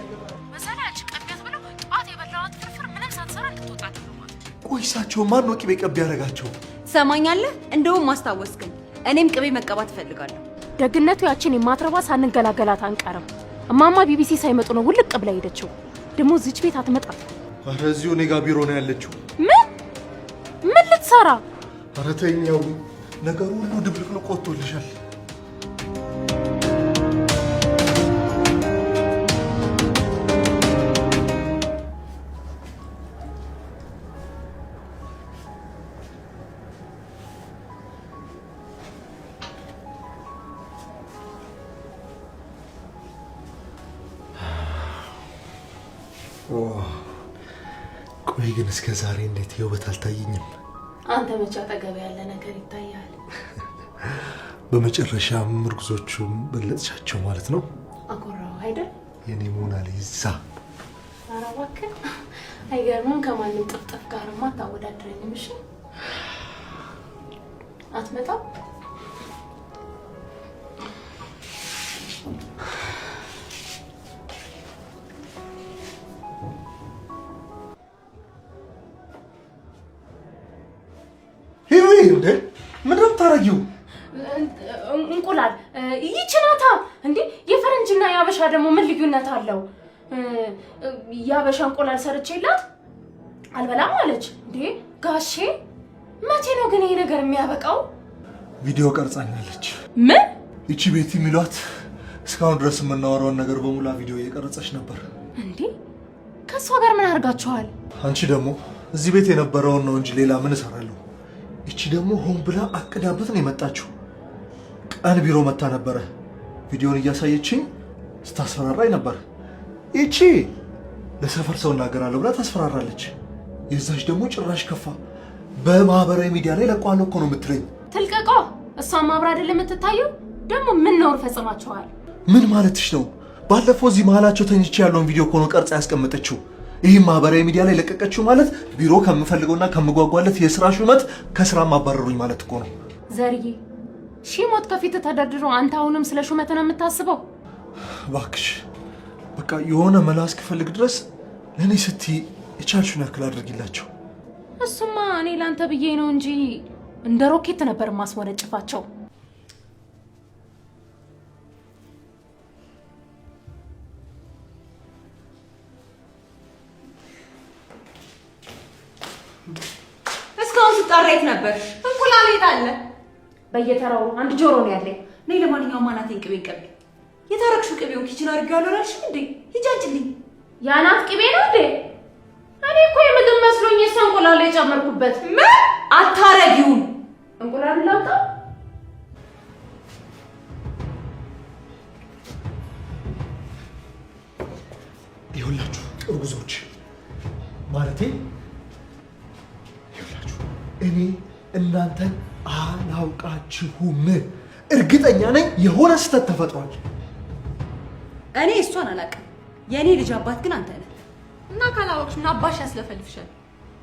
Speaker 1: በሰላች ቀቢያት ብለው ጠዋት የበላዋት ፍርፍር ምንም ሳትሰራ እንድትወጣ አድርገዋት።
Speaker 2: ቆይ እሳቸው ማን ነው ቂቤ ቀቢ ያደረጋቸው?
Speaker 4: ትሰማኛለህ? እንደውም ማስታወስከኝ። እኔም ቅቤ መቀባት እፈልጋለሁ።
Speaker 1: ደግነቱ ያችን የማትረባ ሳንገላገላት አንቀርም። እማማ ቢቢሲ ሳይመጡ ነው ውልቅ ብላ ሄደችው። ደግሞ እዚች ቤት አትመጣም።
Speaker 2: ኧረ እዚሁ እኔ ጋር ቢሮ ነው ያለችው።
Speaker 1: ምን ልትሰራ?
Speaker 2: ኧረ ተይኝ፣ ያው ነገሩ ሁሉ ድብልቅልቅ ወጥቶልሻል። ቆይ ግን እስከ ዛሬ እንዴት የውበት አልታየኝም?
Speaker 1: አንተ መቼ አጠገብ ያለ ነገር ይታያል?
Speaker 2: በመጨረሻም እርጉዞቹም በለጥሻቸው ማለት ነው?
Speaker 1: አኮራው አይደል?
Speaker 2: የኔ ሞናሊዛ።
Speaker 1: ኧረ እባክህ አይገርምም? ከማንም ጥፍጥፍ ጋርማ አታወዳድረኝም። እሺ አትመጣም?
Speaker 2: ሂዊ እንዴ ምንድን ነው የምታረጊው?
Speaker 1: እንቁላል ይህች ናታ እንዴ? የፈረንጅና የአበሻ ደግሞ ምን ልዩነት አለው? የአበሻ እንቁላል ሰርቼላት አልበላም አለች እንዴ? ጋሼ መቼ ነው ግን ይሄ ነገር የሚያበቃው?
Speaker 2: ቪዲዮ ቀርጻኛለች።
Speaker 1: ምን?
Speaker 2: ይቺ ቤት የሚሏት እስካሁን ድረስ የምናወራውን ነገር በሙላ ቪዲዮ እየቀረጸች ነበር።
Speaker 1: እንዴ ከሷ ጋር ምን አድርጋችኋል?
Speaker 2: አንቺ ደግሞ እዚህ ቤት የነበረውን ነው እንጂ ሌላ ምን እሰራለሁ? ይቺ ደግሞ ሆን ብላ አቅዳበት ነው የመጣችው። ቀን ቢሮ መታ ነበረ። ቪዲዮን እያሳየችኝ ስታስፈራራኝ ነበር። ይቺ ለሰፈር ሰው እናገራለሁ ብላ ታስፈራራለች። የዛች ደግሞ ጭራሽ ከፋ። በማህበራዊ ሚዲያ ላይ ለቋለሁ እኮ ነው የምትለኝ።
Speaker 1: ትልቀቋ። እሷም አብራ አይደለም የምትታየው። ደግሞ ምን ነውር ፈጽማችኋል?
Speaker 2: ምን ማለትሽ ነው? ባለፈው እዚህ መሀላቸው ተኝቼ ያለውን ቪዲዮ እኮ ነው ቀርጻ ያስቀመጠችው። ይህ ማህበራዊ ሚዲያ ላይ ለቀቀችው ማለት ቢሮ ከምፈልገውና ከምጓጓለት የስራ ሹመት ከስራ ማባረሩኝ ማለት እኮ ነው።
Speaker 1: ዘርዬ ሺሞት ከፊት ተደርድሮ አንተ አሁንም ስለ ሹመት ነው የምታስበው?
Speaker 2: እባክሽ በቃ የሆነ መላ እስክፈልግ ድረስ ለእኔ ስትይ የቻልሽውን ያክል አድርጊላቸው።
Speaker 1: እሱማ እኔ ላንተ ብዬ ነው እንጂ እንደ ሮኬት ነበር ማስወነጭፋቸው።
Speaker 4: እስካሁን ስጣሬት ነበር። እንቁላል የት አለ?
Speaker 1: በየተራው አንድ ጆሮ ነው ያለኝ።
Speaker 4: ነይ ለማንኛውም አናቴን ቅቤ ቀቢ። የታረክሽው ቅቤውን ኪችን አድርጌዋለሁ አላልሽም እንዴ? ሂጃጅልኝ።
Speaker 1: ያናት ቅቤ ነው እንዴ? እኔ እኮ የምግብ መስሎኝ የእሷ እንቁላል የጨመርኩበት።
Speaker 4: ምን አታረጊውም?
Speaker 1: እንቁላል ላውጣ?
Speaker 2: ይኸውላችሁ እርጉዞች ማለቴ ይኸውላችሁ እኔ እናንተን አላውቃችሁም። እርግጠኛ ነኝ የሆነ ስህተት ተፈጥሯል።
Speaker 4: እኔ እሷን አላውቅም። የእኔ ልጅ አባት ግን አንተ ነህ።
Speaker 3: እና ካላወቅሽ ምን አባሽ ያስለፈልፍሻል?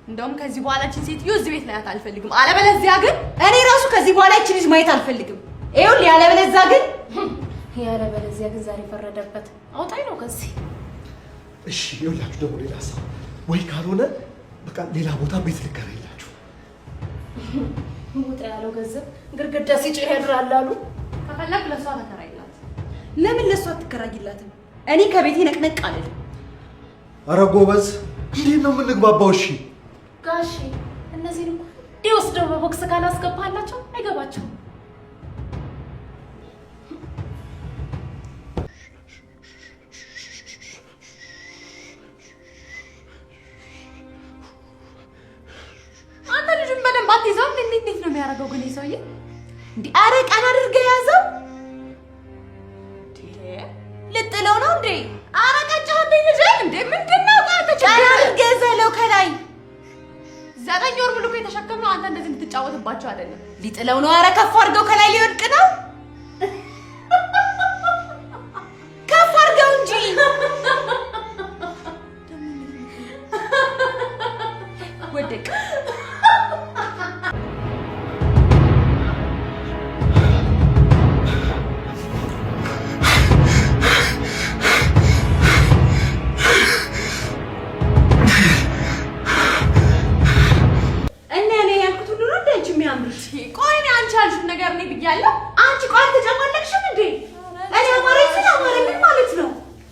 Speaker 3: እንደውም ከዚህ በኋላ እቺን ሴትዮ እዚህ ቤት ላይ አልፈልግም። አለበለዚያ ግን
Speaker 4: እኔ ራሱ ከዚህ በኋላ እቺ ልጅ ማየት አልፈልግም። ይኸውልህ ያለበለዚያ ግን
Speaker 1: ዛሬ ፈረደበት። አውጣኝ ነው ከዚህ።
Speaker 2: እሺ ይኸውላችሁ ደግሞ ሌላ ሀሳብ ወይ ካልሆነ በቃ ሌላ ቦታ ቤት ልከራይላችሁ።
Speaker 1: ወጣ ያለው ገንዘብ ግርግዳ ሲጭር ያድራል አሉ።
Speaker 3: ከፈለግ ለሷ ተከራይላት።
Speaker 4: ለምን ለሷ አትከራይላትም? እኔ ከቤቴ ነቅነቅ አልልም።
Speaker 2: ኧረ ጎበዝ እንዴት ነው የምንግባባው? እሺ
Speaker 1: ጋሼ እነዚህን እንኳን እንዲወስደው በቦክስ ካላስገባላቸው አይገባቸውም።
Speaker 3: አንተ ልጁን በደንብ አትይዘው። እንዴት ነው የሚያደርገው ግን ሰውዬ?
Speaker 4: እንዴ አረ ቀን አድርገህ ያዘው። ልጥለው ነው እንዴ?
Speaker 3: አረ ቀጫው እንዴ ልጅ እንዴ ምንድነው?
Speaker 4: ቀን አድርገህ ዘለው ከላይ
Speaker 3: 9 ወር ሙሉ እኮ የተሸከምነው አንተ እንደዚህ እንድትጫወትባቸው አይደለም።
Speaker 4: ሊጥለው ነው። አረ ከፍ አድርገው ከላይ ሊወድቅ ነው። ከፍ አድርገው እንጂ ወደቅ።
Speaker 3: ቆይ እኔ አንቺ ያልሽውን ነገር እኔ ብያለሁ።
Speaker 4: አንቺ ቆይ አልተጨማለቅሽም እንዴ? እኔ አማረኝ ስለ አማረኝ ምን ማለት ነው?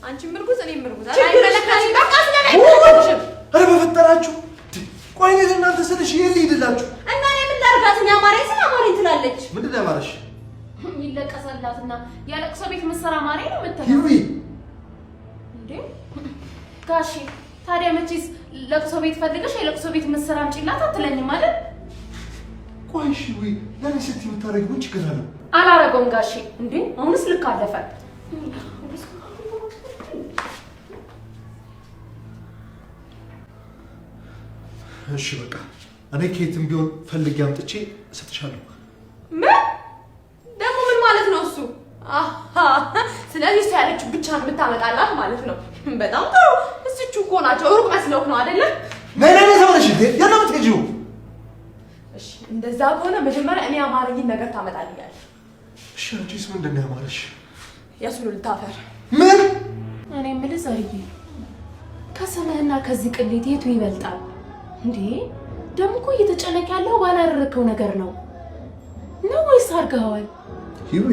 Speaker 3: አንቺም እርጉዝ እኔም እርጉዝ
Speaker 4: አይመለከትሽም።
Speaker 3: በቃ ስለማይመለከትሽም።
Speaker 2: ኧረ በፈጠራችሁ ቆይ እኔ እናንተ ስልሽ ይሄ ልሂድላችሁ
Speaker 4: እና እኔ ምን ላድርጋት? እኔ አማረኝ ስለ አማረኝ ትላለች።
Speaker 2: ምንድን ነው ያማረሽ?
Speaker 1: ይለቀሰላትና ያለቅሶ ቤት መሰራ ማሬ ነው የምትለው።
Speaker 2: ሂዊ
Speaker 1: እንዴ ጋሼ ታዲያ መቼስ ለቅሶ ቤት ፈልገሽ የለቅሶ ቤት መሰራ አምጪላት አትለኝም ማለት?
Speaker 2: ቆይ እሺ ሂዊ ለኔ ስትይ የምታደርጊው ችግር አለው?
Speaker 1: አላረገውም ጋሼ። እንዴ አሁንስ ልክ አለፈ።
Speaker 2: እሺ በቃ እኔ ከየትም ቢሆን ፈልጌ አምጥቼ እሰጥሻለሁ።
Speaker 3: ምን ደግሞ ምን ማለት ነው እሱ? ስለዚህ እሱ ያለችው ብቻ ነው የምታመጣላት ማለት ነው። በጣም ጥሩ። እዚቹ እኮ ናቸው። ሩቅ መስሎክ ነው አይደለ?
Speaker 2: ነይ ተመለሽ። የት ነው የምትሄጂው?
Speaker 3: እሺ እንደዛ ከሆነ መጀመሪያ እኔ አማርኝን ነገር ታመጣልኛለሽ።
Speaker 2: እሺ አንቺስ ምንድን ነው ያማረሽ?
Speaker 3: የሱሉልታ አፈር።
Speaker 2: ምን?
Speaker 1: እኔ የምልህ ዘርዬ ከስምህና ከዚህ ቅሌት የቱ ይበልጣል እንዴ? ደግሞ እኮ እየተጨነቅ ያለው ባላደረከው ነገር ነው ወይስ አድርገኸዋል?
Speaker 2: ሂዊ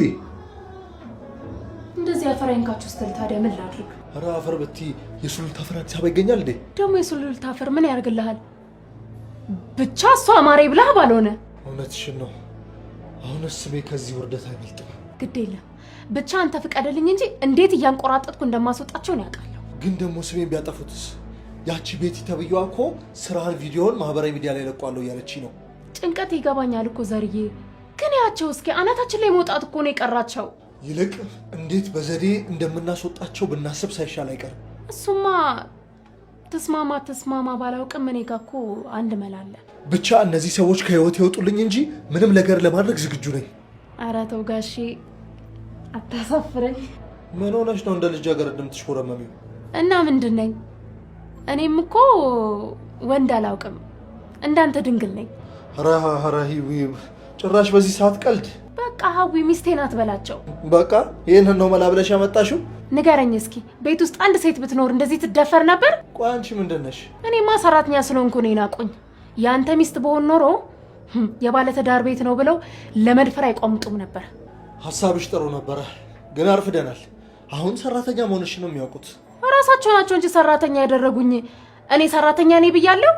Speaker 1: እንደዚህ አፈራኝካችሁ ስትል ታዲያ ምን ላድርግ?
Speaker 2: ኧረ አፈር ብትይ የሱሉልታ አፈር አዲስ አበባ ይገኛል እንዴ?
Speaker 1: ደግሞ የሱሉልታ አፈር ምን ያደርግልሃል? ብቻ እሷ አማሬ ብላህ ባልሆነ።
Speaker 2: እውነትሽን ነው። አሁንስ ስሜ ከዚህ ውርደት አይበልጥም።
Speaker 1: ግድ የለም ብቻ አንተ ፍቀድልኝ እንጂ እንዴት እያንቆራጠጥኩ እንደማስወጣቸው ነው ያውቃለሁ።
Speaker 2: ግን ደግሞ ስሜን ቢያጠፉትስ? ያቺ ቤቲ ተብዬዋ እኮ ስራህን ቪዲዮን ማህበራዊ ሚዲያ ላይ ለቋለሁ እያለች ነው።
Speaker 1: ጭንቀት ይገባኛል እኮ ዘርዬ፣ ግን ያቸው እስኪ አናታችን ላይ መውጣት እኮ ነው የቀራቸው።
Speaker 2: ይልቅ እንዴት በዘዴ እንደምናስወጣቸው ብናስብ ሳይሻል አይቀርም።
Speaker 1: እሱማ ተስማማ ባላውቅም እኔ ጋ እኮ አንድ መላ አለ።
Speaker 2: ብቻ እነዚህ ሰዎች ከህይወት ይወጡልኝ እንጂ ምንም ነገር ለማድረግ ዝግጁ ነኝ።
Speaker 1: ኧረ ተው ጋሼ አታሳፍረኝ።
Speaker 2: ምን ሆነሽ ነው እንደ ልጃገረድ የምትሽኮረመሚው?
Speaker 1: እና ምንድን ነኝ? እኔም እኮ ወንድ አላውቅም፣ እንዳንተ ድንግል ነኝ።
Speaker 2: ኧረ ሂዊ ጭራሽ በዚህ ሰዓት ቀልድ።
Speaker 1: በቃ ሀዊ ሚስቴ ናት በላቸው።
Speaker 2: በቃ ይህንን ነው መላ ብለሽ ያመጣሽው?
Speaker 1: ንገረኝ እስኪ ቤት ውስጥ አንድ ሴት ብትኖር እንደዚህ ትደፈር ነበር?
Speaker 2: ቆይ አንቺ ምንድን ነሽ?
Speaker 1: እኔማ ሰራተኛ ስለሆንኩ ነው የናቁኝ። የአንተ ሚስት በሆን ኖሮ የባለትዳር ቤት ነው ብለው ለመድፈር አይቋምጡም ነበር።
Speaker 2: ሀሳብሽ ጥሩ ነበረ፣ ግን አርፍደናል። አሁን ሰራተኛ መሆንሽ ነው የሚያውቁት።
Speaker 1: ራሳቸው ናቸው እንጂ ሰራተኛ ያደረጉኝ። እኔ ሰራተኛ ነኝ ብያለሁ?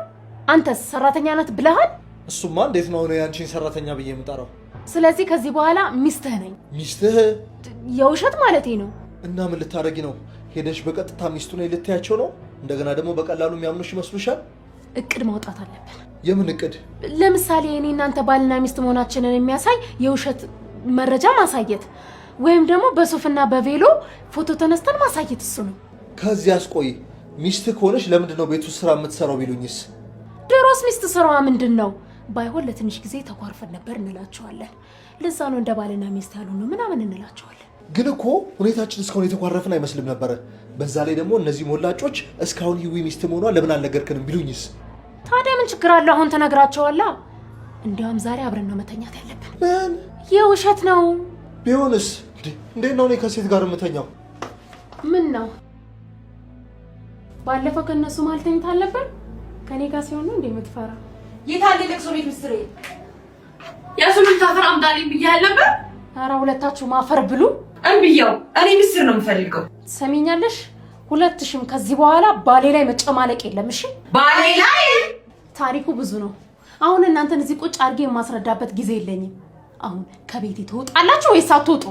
Speaker 1: አንተስ ሰራተኛ ናት ብለሃል?
Speaker 2: እሱማ እንዴት ነው እኔ አንቺን ሰራተኛ ብዬ የምጠራው?
Speaker 1: ስለዚህ ከዚህ በኋላ ሚስትህ ነኝ።
Speaker 2: ሚስትህ?
Speaker 1: የውሸት ማለቴ ነው።
Speaker 2: እና ምን ልታደርጊ ነው? ሄደሽ በቀጥታ ሚስቱ ነኝ ልትያቸው ነው? እንደገና ደግሞ በቀላሉ የሚያምኑሽ ይመስሉሻል?
Speaker 1: እቅድ ማውጣት አለብን።
Speaker 2: የምን እቅድ?
Speaker 1: ለምሳሌ እኔ እናንተ ባልና ሚስት መሆናችንን የሚያሳይ የውሸት መረጃ ማሳየት፣ ወይም ደግሞ በሱፍና በቬሎ ፎቶ ተነስተን ማሳየት። እሱ ነው።
Speaker 2: ከዚያስ ቆይ ሚስትህ ከሆነች ለምንድን ነው ቤት ውስጥ ስራ የምትሰራው ቢሉኝስ?
Speaker 1: ድሮስ ሚስት ስራዋ ምንድን ነው? ባይሆን ለትንሽ ጊዜ ተኳርፈን ነበር እንላቸዋለን። ለዛ ነው እንደ ባልና ሚስት ያሉ ነው ምናምን እንላቸዋለን።
Speaker 2: ግን እኮ ሁኔታችን እስካሁን የተኳረፍን አይመስልም ነበረ። በዛ ላይ ደግሞ እነዚህ ሞላጮች እስካሁን ሂዊ ሚስት መሆኗ ለምን አልነገርክንም ቢሉኝስ?
Speaker 1: ታዲያ ምን ችግር አለው? አሁን ተነግራቸዋላ። እንዲያውም ዛሬ አብረን ነው መተኛት ያለብን።
Speaker 2: ምን?
Speaker 1: የውሸት ነው።
Speaker 2: ቢሆንስ? እንዴት ነው እኔ ከሴት ጋር የምተኛው?
Speaker 1: ምን ነው ባለፈው ከነሱ መሀል ተኝታ አልነበር? ከኔ ጋር ሲሆን ነው እንዴ የምትፈራ?
Speaker 3: የታለ ለቅሶ ቤት ምስሬ? የሱሉልታ አፈር አምጣልኝ ብያለሁ ነበር።
Speaker 1: ኧረ ሁለታችሁ ማፈር ብሉ።
Speaker 3: እንብያው እኔ ምስር ነው የምፈልገው።
Speaker 1: ሰሚኛለሽ? ሁለትሽም ከዚህ በኋላ ባሌ ላይ መጨማለቅ የለም። እሺ?
Speaker 3: ባሌ ላይ
Speaker 1: ታሪኩ ብዙ ነው። አሁን እናንተን እዚህ ቁጭ አድርጌ የማስረዳበት ጊዜ የለኝም። አሁን ከቤቴ ትወጣላችሁ ወይስ አትወጡ?